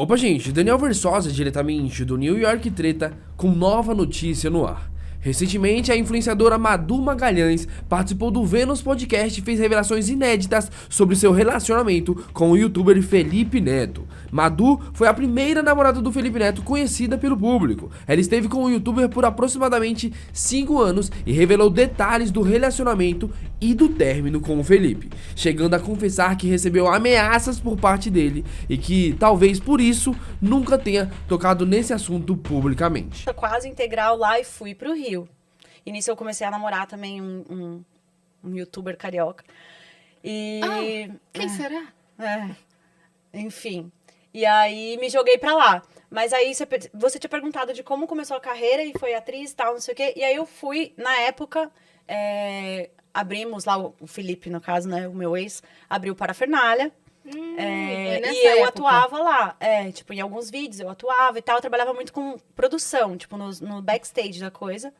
Opa, gente, Daniel Versosa, diretamente do New York Treta, com nova notícia no ar. Recentemente, a influenciadora Madu Magalhães participou do Vênus Podcast e fez revelações inéditas sobre seu relacionamento com o youtuber Felipe Neto. Madu foi a primeira namorada do Felipe Neto conhecida pelo público. Ela esteve com o youtuber por aproximadamente 5 anos e revelou detalhes do relacionamento e do término com o Felipe, chegando a confessar que recebeu ameaças por parte dele e que, talvez por isso, nunca tenha tocado nesse assunto publicamente. Quase integral lá e fui pro Rio. E nisso eu comecei a namorar também um youtuber carioca. E... quem será? Enfim. E aí me joguei pra lá. Mas aí você tinha perguntado de como começou a carreira e foi atriz e tal, não sei o quê. E aí eu fui, na época, abrimos lá, o Felipe, no caso, né, o meu ex, abriu Parafernália. E eu atuava lá, tipo, em alguns vídeos eu atuava e tal, eu trabalhava muito com produção, tipo, no backstage da coisa.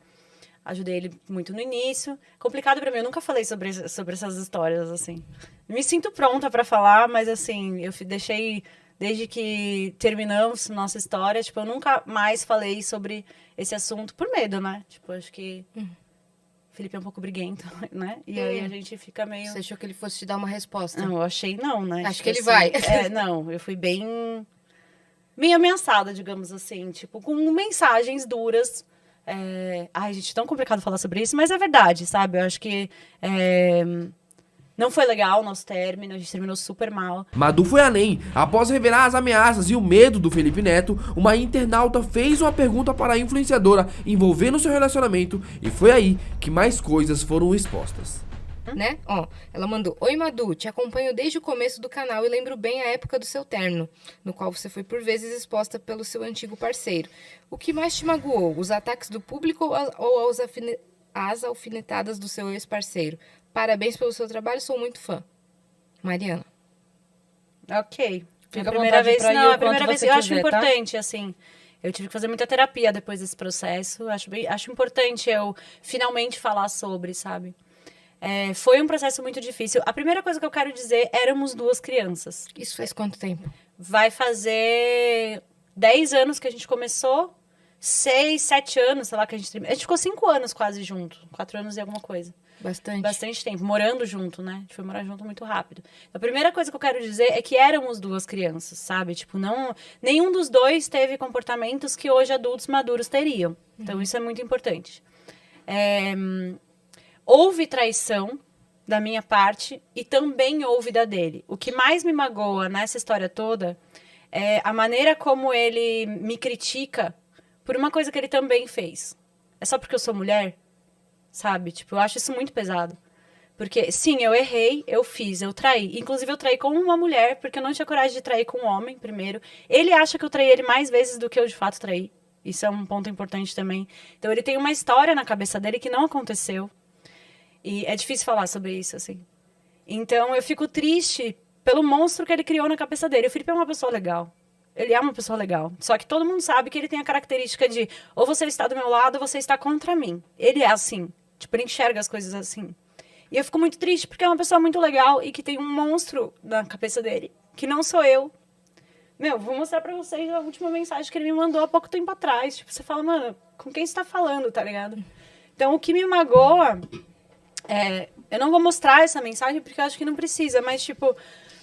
Ajudei ele muito no início. Complicado pra mim, eu nunca falei sobre essas histórias, assim. Me sinto pronta pra falar, mas assim, eu deixei, desde que terminamos nossa história, tipo, eu nunca mais falei sobre esse assunto por medo, né? Tipo, acho que Felipe é um pouco briguento, né? E aí a gente fica meio... Você achou que ele fosse te dar uma resposta? Não, eu achei não, né? Acho tipo, que ele assim, vai. Não, eu fui bem ameaçada, digamos assim. Tipo, com mensagens duras. Ai, gente, tão complicado falar sobre isso, mas é verdade, sabe? Eu acho que não foi legal o nosso término, a gente terminou super mal. Madu foi além. Após revelar as ameaças e o medo do Felipe Neto, uma internauta fez uma pergunta para a influenciadora envolvendo seu relacionamento e foi aí que mais coisas foram expostas. Né? Ó, ela mandou: Oi Madu, te acompanho desde o começo do canal e lembro bem a época do seu término, no qual você foi por vezes exposta pelo seu antigo parceiro. O que mais te magoou? Os ataques do público ou as alfinetadas do seu ex-parceiro? Parabéns pelo seu trabalho, sou muito fã. Mariana. Ok. Fica a primeira vez, pra ir não, o a primeira quanto vez você eu acho quiser, tá? importante, assim. Eu tive que fazer muita terapia depois desse processo. Acho importante eu finalmente falar sobre, sabe? Foi um processo muito difícil. A primeira coisa que eu quero dizer, éramos 2 crianças. Isso faz quanto tempo? Vai fazer 10 anos que a gente começou, 6, 7 anos, sei lá, que a gente terminou. A gente ficou 5 anos quase junto, 4 anos e alguma coisa. Bastante tempo, morando junto, né? A gente foi morar junto muito rápido. A primeira coisa que eu quero dizer é que éramos 2 crianças, sabe? Tipo, nenhum dos dois teve comportamentos que hoje adultos maduros teriam. Então, isso é muito importante. Houve traição da minha parte e também houve da dele. O que mais me magoa nessa história toda é a maneira como ele me critica por uma coisa que ele também fez. É só porque eu sou mulher? Sabe? Tipo, eu acho isso muito pesado. Porque, sim, eu errei, eu traí. Inclusive, eu traí com uma mulher, porque eu não tinha coragem de trair com um homem, primeiro. Ele acha que eu traí ele mais vezes do que eu, de fato, traí. Isso é um ponto importante também. Então, ele tem uma história na cabeça dele que não aconteceu. E é difícil falar sobre isso, assim. Então, eu fico triste pelo monstro que ele criou na cabeça dele. O Felipe é uma pessoa legal. Ele é uma pessoa legal. Só que todo mundo sabe que ele tem a característica de ou você está do meu lado ou você está contra mim. Ele é assim. Tipo, ele enxerga as coisas assim. E eu fico muito triste porque é uma pessoa muito legal e que tem um monstro na cabeça dele, que não sou eu. Vou mostrar pra vocês a última mensagem que ele me mandou há pouco tempo atrás. Tipo, você fala, mano, com quem você tá falando, tá ligado? Então, o que me magoa... eu não vou mostrar essa mensagem porque eu acho que não precisa, mas, tipo,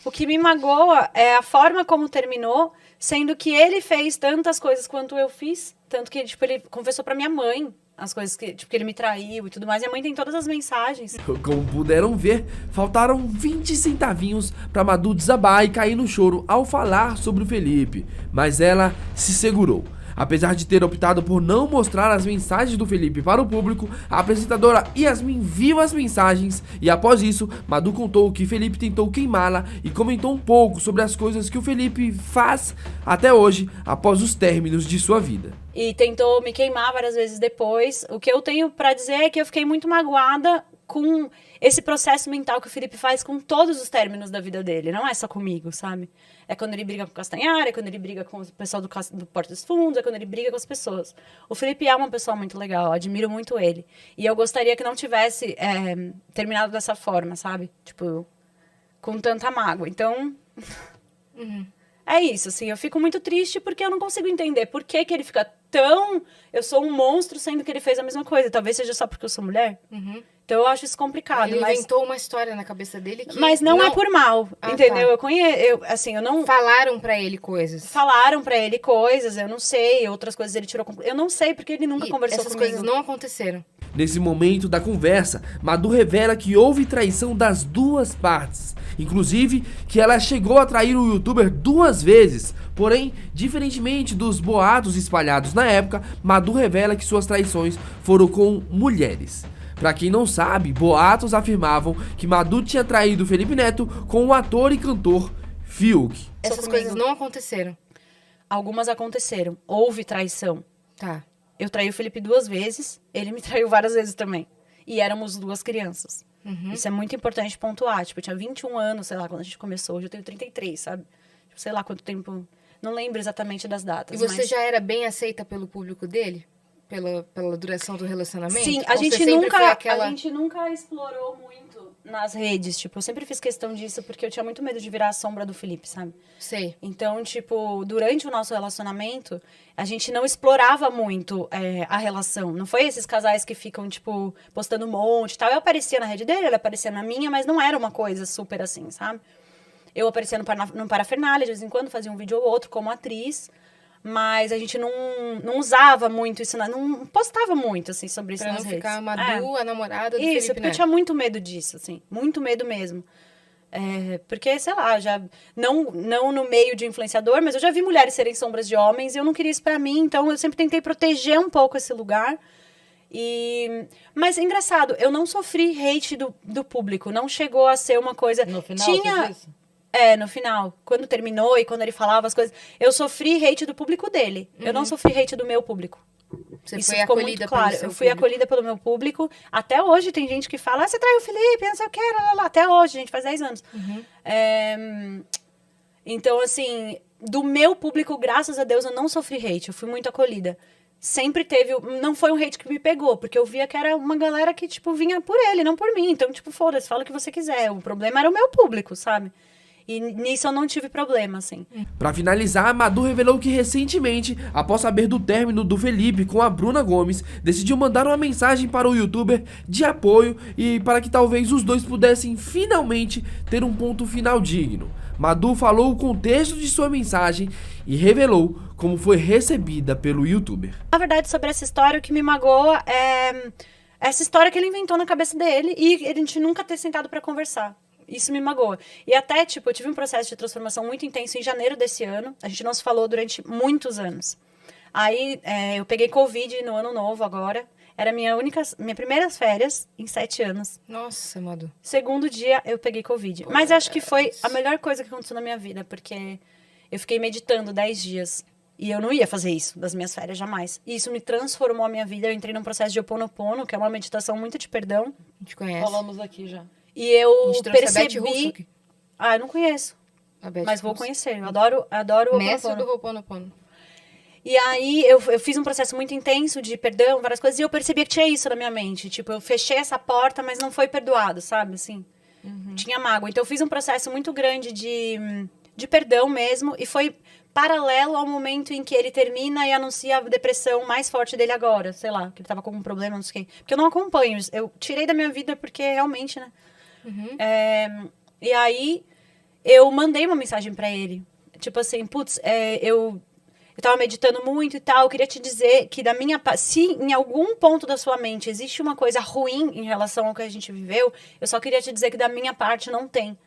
o que me magoa é a forma como terminou, sendo que ele fez tantas coisas quanto eu fiz, tanto que, tipo, ele confessou pra minha mãe as coisas que, tipo, que ele me traiu e tudo mais. Minha mãe tem todas as mensagens. Como puderam ver, faltaram 20 centavinhos pra Madu desabar e cair no choro ao falar sobre o Felipe, mas ela se segurou. Apesar de ter optado por não mostrar as mensagens do Felipe para o público, a apresentadora Yasmin viu as mensagens e após isso, Madu contou que Felipe tentou queimá-la e comentou um pouco sobre as coisas que o Felipe faz até hoje, após os términos de sua vida. E tentou me queimar várias vezes depois. O que eu tenho pra dizer é que eu fiquei muito magoada com esse processo mental que o Felipe faz com todos os términos da vida dele. Não é só comigo, sabe? É quando ele briga com o Castanhar, é quando ele briga com o pessoal do Porta dos Fundos, é quando ele briga com as pessoas. O Felipe é uma pessoa muito legal, eu admiro muito ele. E eu gostaria que não tivesse terminado dessa forma, sabe? Tipo, com tanta mágoa. Então, É isso, assim, eu fico muito triste porque eu não consigo entender por que ele fica tão... Eu sou um monstro, sendo que ele fez a mesma coisa. Talvez seja só porque eu sou mulher. Então eu acho isso complicado. Ele mas... inventou uma história na cabeça dele que... Mas não é por mal, entendeu? Tá. Eu conheço, eu não... Falaram pra ele coisas. Falaram pra ele coisas, eu não sei. Outras coisas ele tirou... Eu não sei, porque ele nunca conversou essas comigo. coisas não aconteceram. Nesse momento da conversa, Madu revela que houve traição das duas partes. Inclusive, que ela chegou a trair o youtuber 2 vezes. Porém, diferentemente dos boatos espalhados na época, Madu revela que suas traições foram com mulheres. Pra quem não sabe, boatos afirmavam que Madu tinha traído Felipe Neto com o ator e cantor Fiuk. Essas coisas não aconteceram. Algumas aconteceram. Houve traição. Tá. Eu traí o Felipe 2 vezes, ele me traiu várias vezes também. E éramos 2 crianças. Isso é muito importante pontuar. Tipo, eu tinha 21 anos, sei lá, quando a gente começou. Hoje eu tenho 33, sabe? Tipo, sei lá quanto tempo... Não lembro exatamente das datas. E você mas... já era bem aceita pelo público dele? Pela duração do relacionamento? Sim, Ou você sempre foi a gente nunca explorou muito nas redes. Tipo, eu sempre fiz questão disso porque eu tinha muito medo de virar a sombra do Felipe, sabe? Sei. Então, tipo, durante o nosso relacionamento, a gente não explorava muito a relação. Não foi esses casais que ficam, tipo, postando um monte e tal. Eu aparecia na rede dele, ele aparecia na minha, mas não era uma coisa super assim, sabe? Eu aparecia no Parafernália, de vez em quando, fazia um vídeo ou outro como atriz, mas a gente não usava muito isso, não postava muito, assim, sobre isso Pra nas não redes. ficar a Madu, a namorada do Isso, Felipe porque eu Neto. tinha muito medo disso, assim, muito medo mesmo. Porque, sei lá, já não no meio de influenciador, mas eu já vi mulheres serem sombras de homens e eu não queria isso pra mim, então eu sempre tentei proteger um pouco esse lugar. Mas, engraçado, eu não sofri hate do público, não chegou a ser uma coisa... No final, você disse? No final. Quando terminou e quando ele falava as coisas, eu sofri hate do público dele. Eu não sofri hate do meu público. Você Isso foi ficou acolhida muito claro. pelo seu Eu fui público. acolhida pelo meu público. Até hoje tem gente que fala, você traiu o Felipe, não sei o que, lá, lá, lá. Até hoje, gente, faz 10 anos. Então, assim, do meu público, graças a Deus, eu não sofri hate. Eu fui muito acolhida. Sempre teve... Não foi um hate que me pegou, porque eu via que era uma galera que, tipo, vinha por ele, não por mim. Então, tipo, foda-se, fala o que você quiser. O problema era o meu público, sabe? E nisso eu não tive problema, assim. Pra finalizar, Madu revelou que recentemente, após saber do término do Felipe com a Bruna Gomes, decidiu mandar uma mensagem para o youtuber de apoio e para que talvez os dois pudessem finalmente ter um ponto final digno. Madu falou o contexto de sua mensagem e revelou como foi recebida pelo youtuber. Na verdade, sobre essa história, o que me magoa é essa história que ele inventou na cabeça dele e a gente nunca ter sentado pra conversar. Isso me magoa. E até, tipo, eu tive um processo de transformação muito intenso em janeiro desse ano. A gente não se falou durante muitos anos. Aí, eu peguei Covid no ano novo agora. Era minha primeiras férias em 7 anos. Nossa, Madu. Segundo dia, eu peguei Covid. Mas acho que foi a melhor coisa que aconteceu na minha vida, porque eu fiquei meditando 10 dias. E eu não ia fazer isso das minhas férias, jamais. E isso me transformou a minha vida. Eu entrei num processo de Ho'oponopono, que é uma meditação muito de perdão. A gente conhece. Falamos aqui já. E eu A gente trouxe a Beth Russo percebi... aqui. Eu não conheço. A Beth Mas vou Russo. conhecer. Eu adoro o Mestre Ho'oponopono. do Ho'oponopono. E aí, eu fiz um processo muito intenso de perdão, várias coisas, e eu percebi que tinha isso na minha mente. Tipo, eu fechei essa porta, mas não foi perdoado, sabe? Assim, tinha mágoa. Então, eu fiz um processo muito grande de perdão mesmo, e foi paralelo ao momento em que ele termina e anuncia a depressão mais forte dele agora. Sei lá, que ele tava com algum problema, não sei o quê. Porque eu não acompanho. Eu tirei da minha vida porque realmente, né? E aí, eu mandei uma mensagem pra ele. Tipo assim, putz, eu tava meditando muito e tal, eu queria te dizer que da minha parte, se em algum ponto da sua mente existe uma coisa ruim em relação ao que a gente viveu, eu só queria te dizer que da minha parte não tem.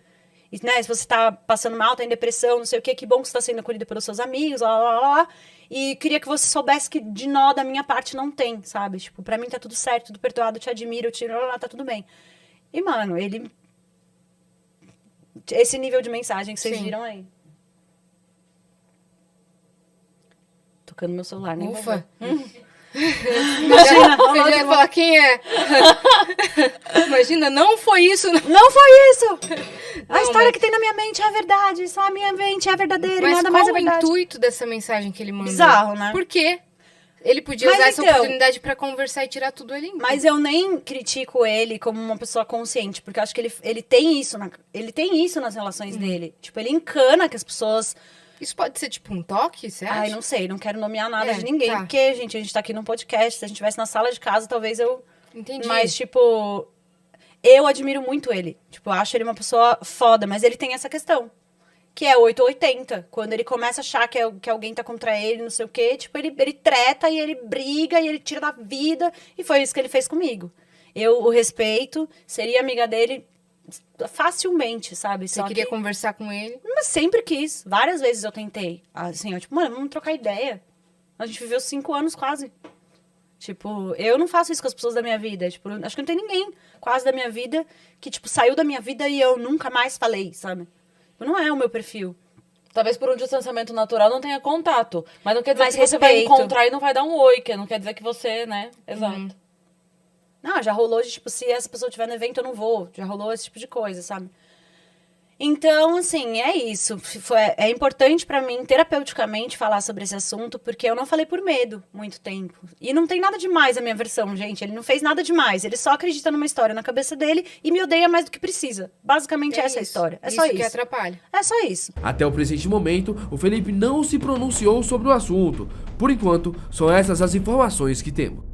E, né, se você tá passando mal, tá em depressão, não sei o quê, que bom que você tá sendo acolhido pelos seus amigos, lá, lá, lá, lá. E queria que você soubesse que de nó da minha parte não tem, sabe? Tipo, pra mim tá tudo certo, tudo perdoado, eu te admiro, eu te... Lá, lá, tá tudo bem. E, mano, ele... Esse nível de mensagem que vocês Sim. viram aí. Tocando meu celular, né? Ufa. Imagina, Eu já ia falar quem é. Imagina, não foi isso. Não. não foi isso! A Não, história mas- que tem na minha mente é a verdade, só a minha mente é a verdadeira, e Mas nada qual mais é o verdade. intuito dessa mensagem que ele mandou? Bizarro, né? Por quê? Ele podia Mas usar essa então- oportunidade pra conversar e tirar tudo ali. Mas eu nem critico ele como uma pessoa consciente, porque eu acho que ele tem isso, ele tem isso nas relações dele. Tipo, ele encana que as pessoas Isso pode ser tipo um toque, você acha? Ai, não sei, não quero nomear nada É, de ninguém, tá. porque, gente, a gente tá aqui num podcast, se a gente estivesse na sala de casa, talvez eu... Entendi. Mas, tipo, eu admiro muito ele. Tipo, eu acho ele uma pessoa foda, mas ele tem essa questão. Que é 8 ou 80. Quando ele começa a achar que alguém tá contra ele, não sei o quê, tipo, ele treta e ele briga e ele tira da vida. E foi isso que ele fez comigo. Eu o respeito, seria amiga dele facilmente, sabe? Você queria conversar com ele? Mas sempre quis. Várias vezes eu tentei. Assim, eu, tipo, mano, vamos trocar ideia. A gente viveu 5 anos quase. Tipo, eu não faço isso com as pessoas da minha vida. Tipo, acho que não tem ninguém quase da minha vida que, tipo, saiu da minha vida e eu nunca mais falei, sabe? Não é o meu perfil. Talvez por um distanciamento natural não tenha contato. Mas não quer dizer Mas que você vai respeito. encontrar e não vai dar um oi, que não quer dizer que você, né? Exato. Não, já rolou de, tipo, se essa pessoa estiver no evento, eu não vou. Já rolou esse tipo de coisa, sabe? Então, assim, é isso. É importante pra mim, terapeuticamente, falar sobre esse assunto, porque eu não falei por medo muito tempo. E não tem nada demais a minha versão, gente. Ele não fez nada demais. Ele só acredita numa história na cabeça dele e me odeia mais do que precisa. Basicamente, essa é a história. É só que isso. atrapalha. É só isso. Até o presente momento, o Felipe não se pronunciou sobre o assunto. Por enquanto, são essas as informações que temos.